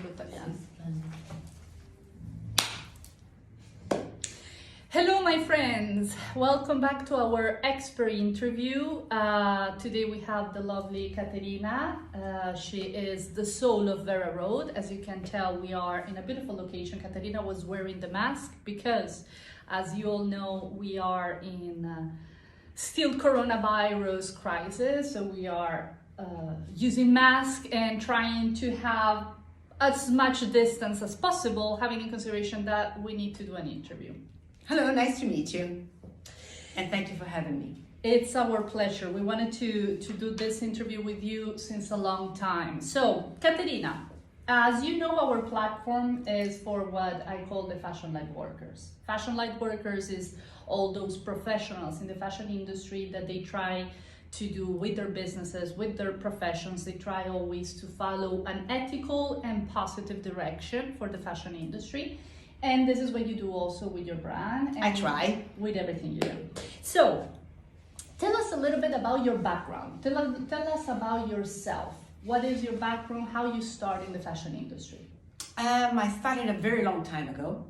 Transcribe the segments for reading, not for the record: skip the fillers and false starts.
parlo italiano. Hello, my friends. Welcome back to our expert interview. Today we have the lovely Caterina. She is the soul of Vera Road. As you can tell, we are in a beautiful location. Caterina was wearing the mask because, as you all know, we are in still coronavirus crisis. So we are using masks and trying to have as much distance as possible, having in consideration that we need to do an interview. Hello, nice to meet you, and thank you for having me. It's our pleasure. We wanted to do this interview with you since a long time. So, Caterina, as you know, our platform is for what I call the fashion light workers. Fashion light workers is all those professionals in the fashion industry that they try to do with their businesses, with their professions. They try always to follow an ethical and positive direction for the fashion industry. And this is what you do also with your brand. And I try. With everything you do. So, tell us a little bit about your background. Tell us about yourself. What is your background? How you start in the fashion industry? I started a very long time ago,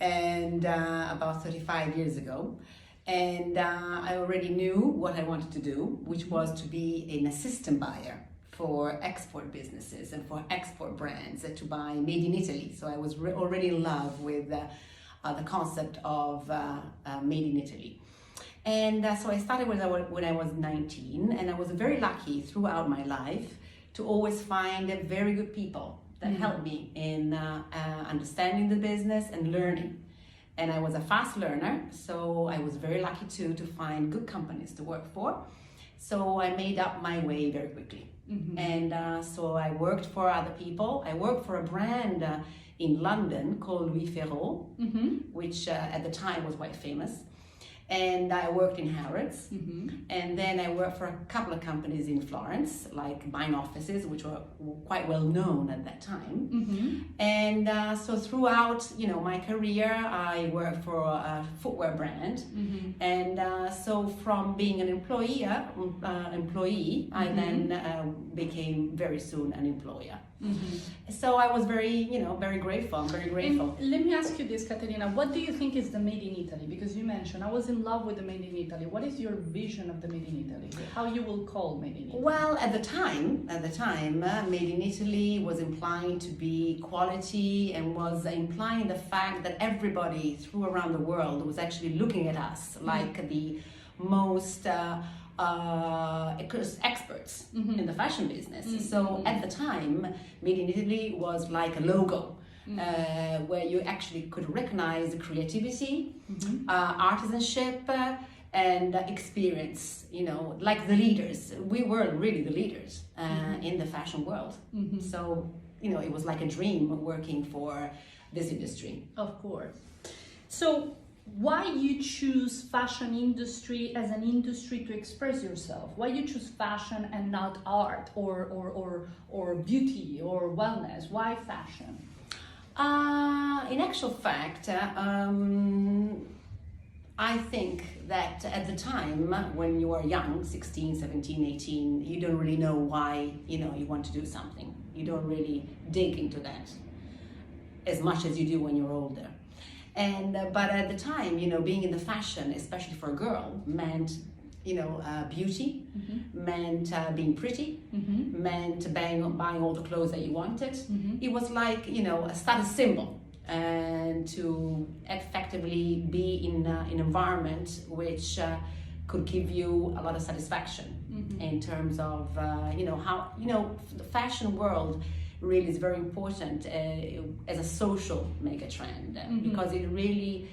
and about 35 years ago. And I already knew what I wanted to do, which was to be an assistant buyer for export businesses and for export brands to buy made in Italy. So I was already in love with the concept of made in Italy. And so I started when I was 19, and I was very lucky throughout my life to always find very good people that helped me in understanding the business and learning. And I was a fast learner, so I was very lucky to find good companies to work for. So I made up my way very quickly. Mm-hmm. And so I worked for other people. I worked for a brand in London called Vera Road, which at the time was quite famous. And I worked in Harrods. And then I worked for a couple of companies in Florence, like buying offices, which were quite well known at that time. And so throughout, my career, I worked for a footwear brand. And so from being an employee, I then became very soon an employer. So I was very grateful. I'm very grateful. And let me ask you this, Caterina. What do you think is the Made in Italy? Because you mentioned I was in love with the Made in Italy. What is your vision of the Made in Italy? How you will call Made in Italy? Well, at the time, Made in Italy was implying to be quality and was implying the fact that everybody through around the world was actually looking at us like the most experts in the fashion business. So at the time, Made in Italy was like a logo where you actually could recognize the creativity, artisanship, and experience, like the leaders. We were really the leaders in the fashion world. So, it was like a dream working for this industry. Of course. So, why you choose fashion industry as an industry to express yourself? Why you choose fashion and not art or beauty or wellness? Why fashion? In actual fact, I think that at the time when you are young, 16, 17, 18, you don't really know why, you want to do something. You don't really dig into that as much as you do when you're older. And but at the time, being in the fashion, especially for a girl, meant beauty, meant being pretty, meant buying all the clothes that you wanted. It was like a status symbol, and to effectively be in an environment which could give you a lot of satisfaction in terms of how the fashion world really is very important as a social mega trend because it really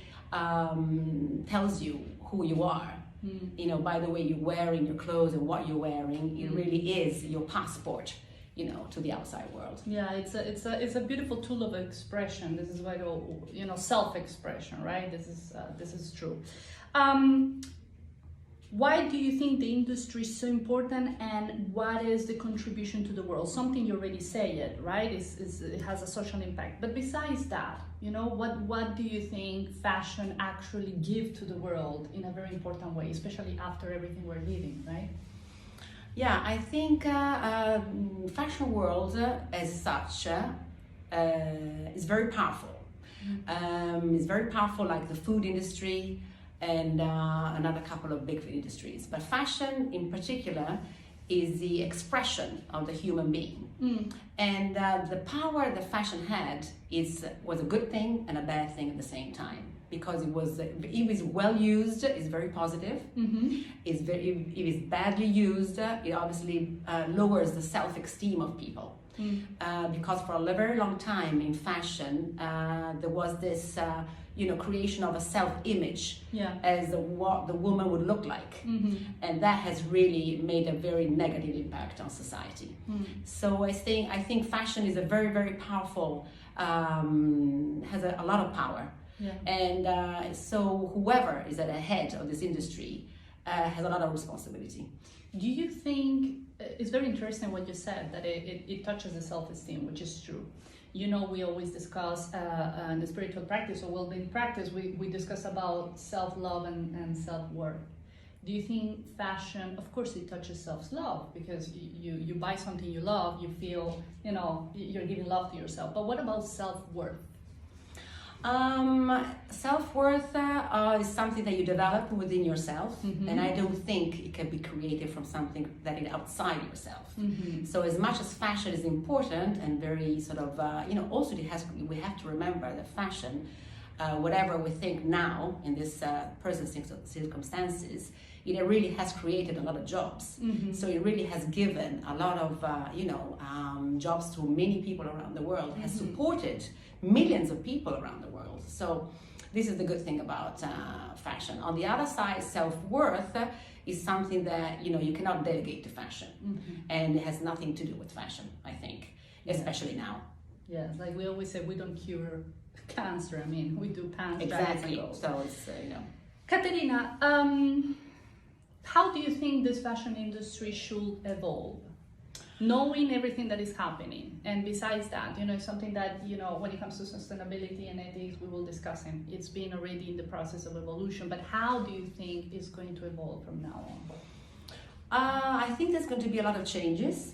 tells you who you are. By the way you're wearing your clothes and what you're wearing, it really is your passport, to the outside world. Yeah, it's a beautiful tool of expression. This is what self-expression, right? This is true. Why do you think the industry is so important, and what is the contribution to the world? Something you already said, right? It has a social impact. But besides that, what do you think fashion actually give to the world in a very important way, especially after everything we're living, right? Yeah, I think fashion world as such is very powerful. It's very powerful, like the food industry and another couple of big industries. But fashion in particular is the expression of the human being. And the power that fashion had was a good thing and a bad thing at the same time, because it was well used, it's very positive. If it's badly used, it obviously lowers the self-esteem of people. Because for a very long time in fashion, there was this creation of a self-image as what the woman would look like, and that has really made a very negative impact on society. So I think fashion is a very, very powerful, has a lot of power, and so whoever is at the head of this industry has a lot of responsibility. Do you think it's very interesting what you said, that it touches the self-esteem, which is true? You know, we always discuss in the spiritual practice or well-being practice, we discuss about self-love and self-worth. Do you think fashion, of course it touches self-love, because you buy something you love, you feel, you're giving love to yourself. But what about self-worth? Self-worth is something that you develop within yourself, and I don't think it can be created from something that is outside yourself. So as much as fashion is important and very sort of, also we have to remember that fashion, whatever we think now in this present circumstances, it really has created a lot of jobs. So it really has given a lot of, jobs to many people around the world, has supported millions of people around the world. So this is the good thing about fashion. On the other side, self-worth is something that, you cannot delegate to fashion. And it has nothing to do with fashion, I think, especially now. Yeah, like we always say, we don't cure cancer. I mean, we do pants, exactly. jackets, So it's, Caterina, how do you think this fashion industry should evolve? Knowing everything that is happening, and besides that, something that, when it comes to sustainability and ethics, we will discuss it. It's been already in the process of evolution, but how do you think it's going to evolve from now on? I think there's going to be a lot of changes,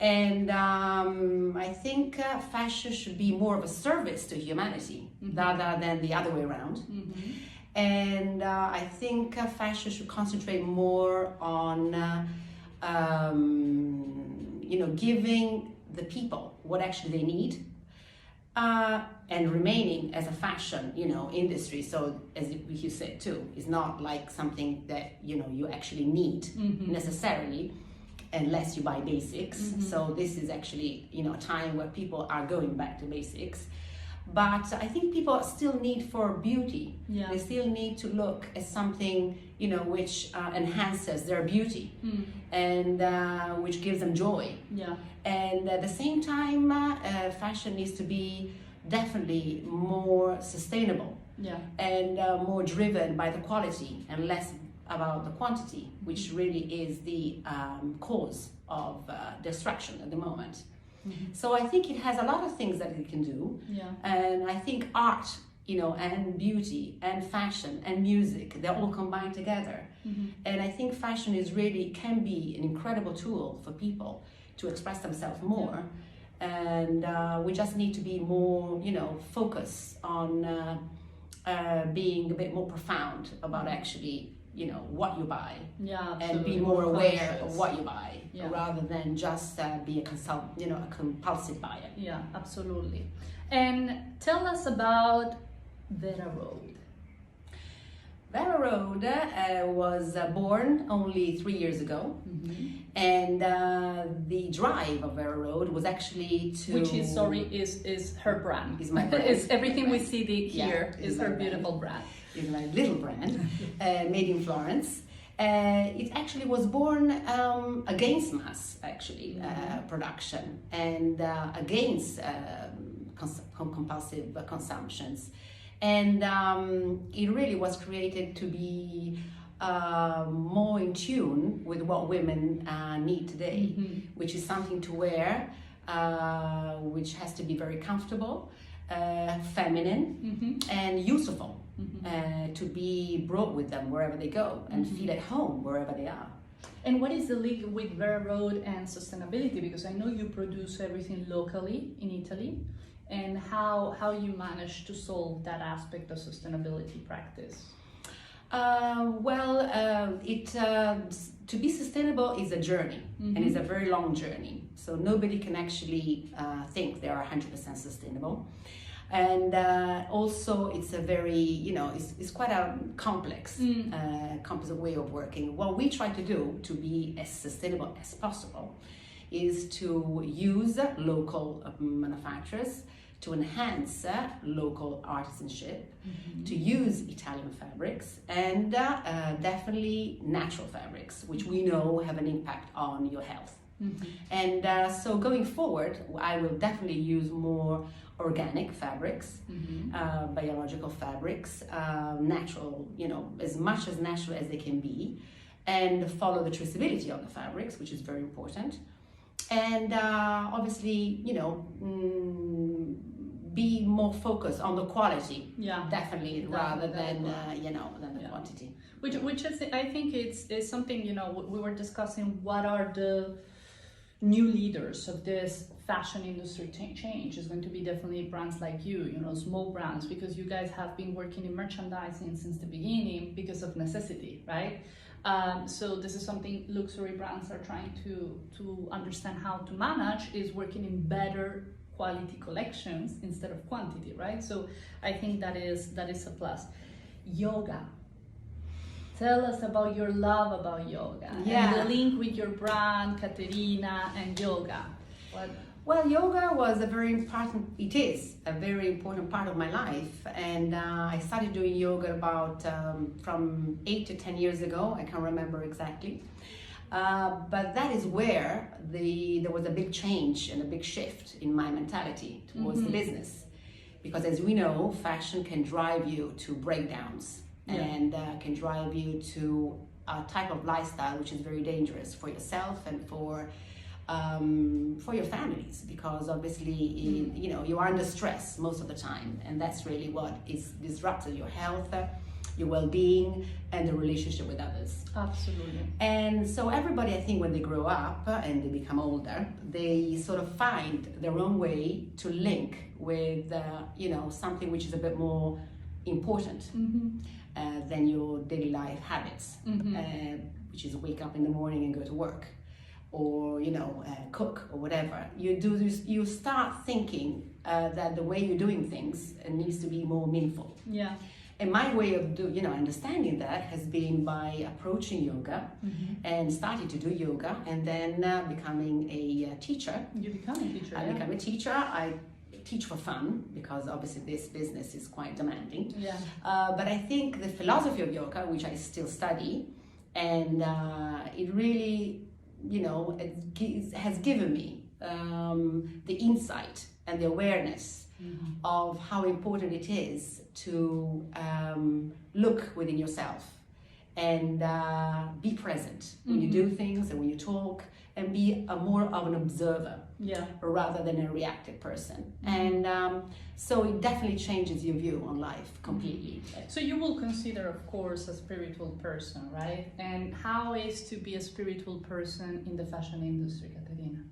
and I think fashion should be more of a service to humanity rather than the other way around. And I think fashion should concentrate more on giving the people what actually they need, and remaining as a fashion, industry. So as you said too, it's not like something that, you actually need necessarily, unless you buy basics. So this is actually, a time where people are going back to basics. But I think people still need for beauty. They still need to look at something, which enhances their beauty and which gives them joy. And at the same time, fashion needs to be definitely more sustainable and more driven by the quality and less about the quantity, which really is the cause of destruction at the moment. So I think it has a lot of things that it can do, and I think art, and beauty and fashion and music, they're all combined together. And I think fashion can be an incredible tool for people to express themselves more, and we just need to be more, focused on being a bit more profound about actually, what you buy, and be more aware of what you buy, rather than just be a compulsive buyer. Yeah, absolutely. And tell us about Vera Road. Vera Road was born only 3 years ago, and the drive of Vera Road was actually to... Which is her brand. Is my brand. It's everything we see here is her beautiful brand. Is my little brand, made in Florence. It actually was born against mass, production, and against compulsive consumptions. And it really was created to be more in tune with what women need today, which is something to wear, which has to be very comfortable, feminine, and useful. To be brought with them wherever they go and feel at home wherever they are. And what is the link with Vera Road and sustainability? Because I know you produce everything locally in Italy, and how you manage to solve that aspect of sustainability practice. To be sustainable is a journey, Mm-hmm. and it's a very long journey. So nobody can actually think they are 100% sustainable. And also, it's a very, it's quite a complex way of working. What we try to do to be as sustainable as possible is to use local manufacturers, to enhance local artisanship, Mm-hmm. to use Italian fabrics, and definitely natural fabrics, which we know have an impact on your health. Mm-hmm. And so going forward, I will definitely use more organic fabrics, Mm-hmm. biological fabrics, natural, as much as natural as they can be, and follow the traceability of the fabrics, which is very important. And obviously, be more focused on the quality, Yeah, definitely, rather than the Yeah. quantity. which is, I think it's something, we were discussing what are the new leaders of this fashion industry change is going to be definitely brands like you, small brands, because you guys have been working in merchandising since the beginning because of necessity, right? So this is something luxury brands are trying to understand how to manage, is working in better quality collections instead of quantity, right? So I think that is a plus. Yoga. Tell us about your love about yoga and the link with your brand, Caterina, and yoga. Well, yoga was it is a very important part of my life. And I started doing yoga about from 8 to 10 years ago. I can't remember exactly. But that is where there was a big change and a big shift in my mentality towards the business. Because as we know, fashion can drive you to breakdowns. Yeah. And can drive you to a type of lifestyle which is very dangerous for yourself and for your families, because obviously you are under stress most of the time, and that's really what is disrupting your health, your well-being, and the relationship with others. Absolutely. And so everybody, I think, when they grow up and they become older, they sort of find their own way to link with something which is a bit more important than your daily life habits, which is wake up in the morning and go to work, or cook or whatever. You start thinking that the way you're doing things needs to be more meaningful. Yeah. And my way of understanding that has been by approaching yoga and starting to do yoga, and then becoming a teacher. You become a teacher. I become a teacher. I teach for fun, because obviously this business is quite demanding. Yeah. But I think the philosophy of yoga, which I still study, and it really, has given me the insight and the awareness of how important it is to look within yourself and be present when you do things and when you talk, and be more of an observer rather than a reactive person. And so it definitely changes your view on life completely. So you will consider, of course, a spiritual person, right? And how is to be a spiritual person in the fashion industry, Caterina?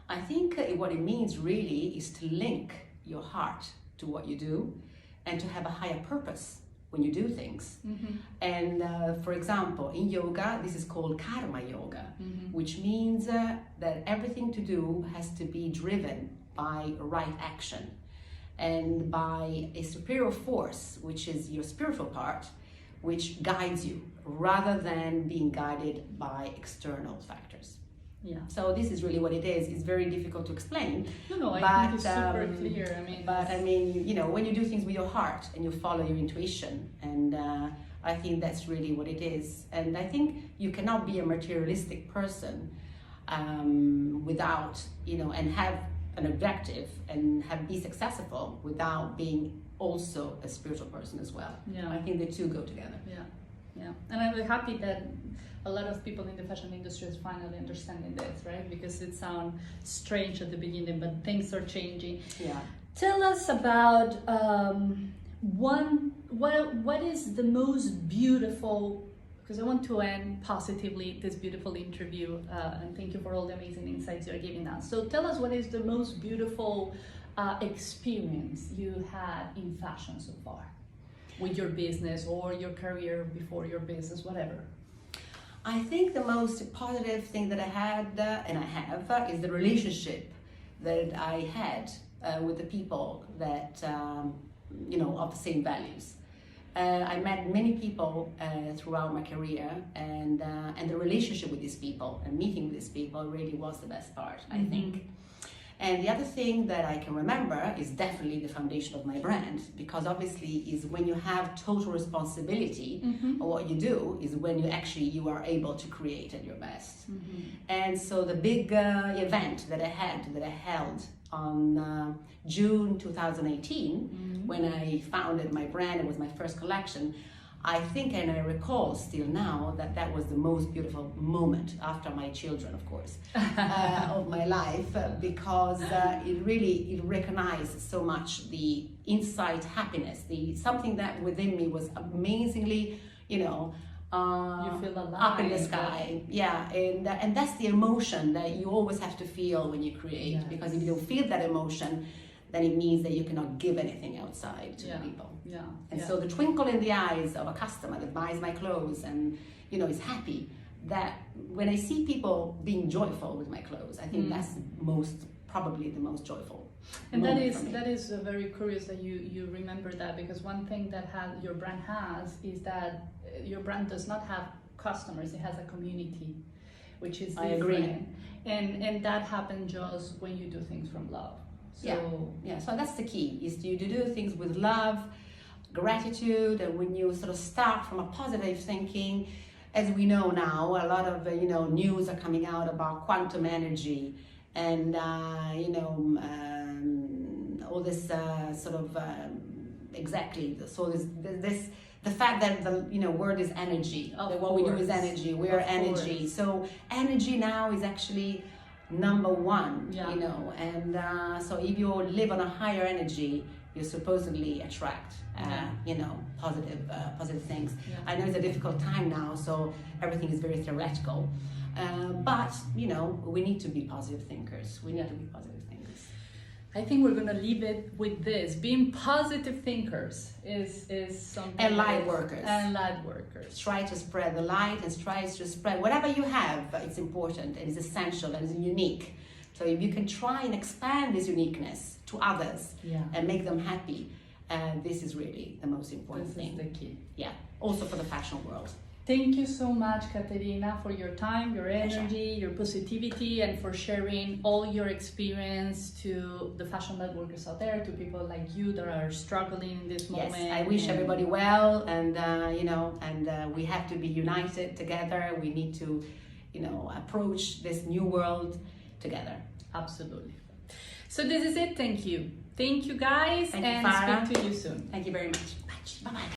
I think what it means really is to link your heart to what you do, and to have a higher purpose when you do things. And for example, in yoga, this is called karma yoga, which means that everything to do has to be driven by right action and by a superior force, which is your spiritual part, which guides you rather than being guided by external factors. Yeah. So this is really what it is. It's very difficult to explain. No, I think it's super clear. When you do things with your heart and you follow your intuition, and I think that's really what it is. And I think you cannot be a materialistic person without, and have an objective and be successful without being also a spiritual person as well. Yeah. I think the two go together. Yeah. And I'm really happy that a lot of people in the fashion industry is finally understanding this, right? Because it sounds strange at the beginning, but things are changing. Yeah. Tell us about what is the most beautiful, because I want to end positively this beautiful interview, and thank you for all the amazing insights you're giving us. So tell us, what is the most beautiful experience you had in fashion so far, with your business or your career before your business, whatever? I think the most positive thing that I had, and I have, is the relationship that I had with the people that, of the same values. I met many people throughout my career, and the relationship with these people and meeting with these people really was the best part, I think. And the other thing that I can remember is definitely the foundation of my brand, because obviously is when you have total responsibility of what you do is when you are able to create at your best. And so the big event that I held on June 2018, when I founded my brand, it was my first collection. I think, and I recall still now, that was the most beautiful moment after my children, of course, of my life, because it recognized so much the inside happiness, something that within me was amazingly, you feel alive, up in the sky. Yeah, and that's the emotion that you always have to feel when you create, because if you don't feel that emotion, then it means that you cannot give anything outside to people. And so the twinkle in the eyes of a customer that buys my clothes and is happy, that when I see people being joyful with my clothes, I think that's probably the most joyful. And that is very curious that you remember that, because one thing that your brand has is that your brand does not have customers, it has a community, which is different. I agree. And that happens just when you do things from love. So that's the key, is to do things with love, gratitude, and when you sort of start from a positive thinking. As we know now, a lot of news are coming out about quantum energy and all this exactly. So this the fact that the word is energy. That what we do is energy. We are energy. So energy now is actually number one, and so if you live on a higher energy, you supposedly attract positive things. I know it's a difficult time now, so everything is very theoretical, but we need to be positive thinkers. We need to be positive thinkers. I think we're going to leave it with this. Being positive thinkers is something. And light workers. And light workers. Try to spread the light and try to spread whatever you have. It's important and it's essential and it's unique. So if you can try and expand this uniqueness to others and make them happy, this is really the most important thing. This is the key. Yeah. Also for the fashion world. Thank you so much, Caterina, for your time, your energy, your positivity, and for sharing all your experience to the fashion networkers out there, to people like you that are struggling in this moment. Yes, I wish everybody well, and we have to be united together. We need to, approach this new world together. Absolutely. So this is it. Thank you. Thank you, guys, Thank you, Farah. Speak to you soon. Thank you very much. Bye-bye.